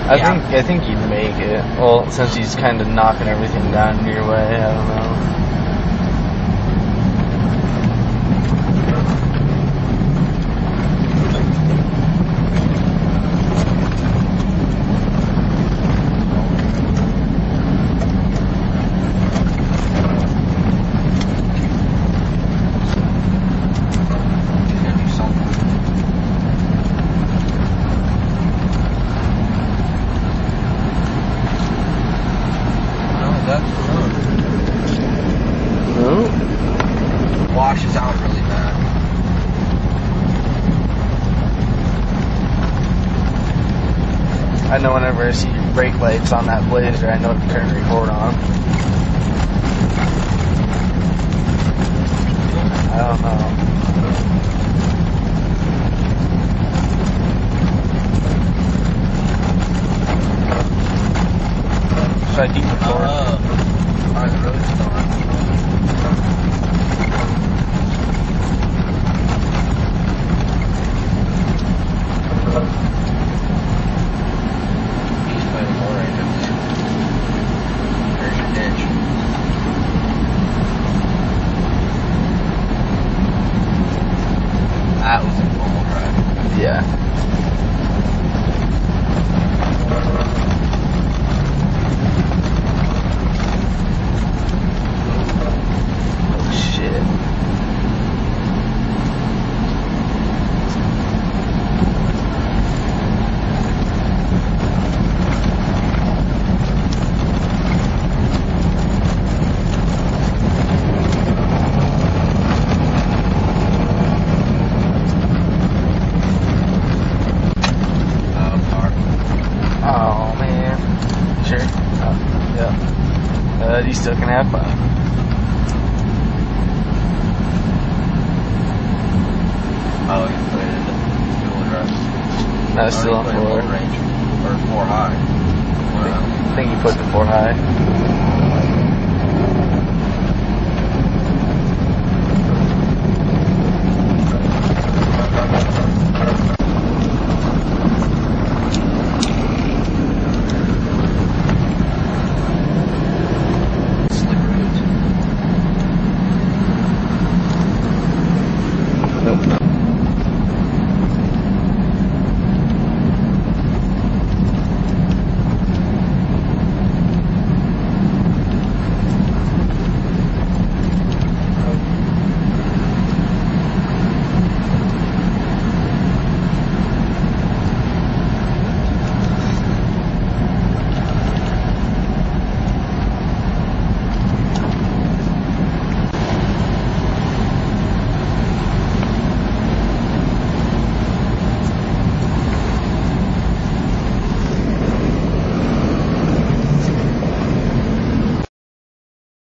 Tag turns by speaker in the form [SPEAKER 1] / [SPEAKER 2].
[SPEAKER 1] I think he'd make it. Well, since he's kind of knocking everything down your way, I don't know.
[SPEAKER 2] Washes out really bad.
[SPEAKER 1] I know whenever I see brake lights on that Blazer, I know to turn record on. I don't know. Should I deep record?
[SPEAKER 2] Alright, the road's still on. That was a normal drive.
[SPEAKER 1] Yeah. Oh shit. Oh man. Sure. Yeah. You still can have fun.
[SPEAKER 2] Oh, you put it in the dual address.
[SPEAKER 1] No, it's still on
[SPEAKER 2] Put it in
[SPEAKER 1] 4.
[SPEAKER 2] low range. Or 4 high.
[SPEAKER 1] I think you put the 4 high.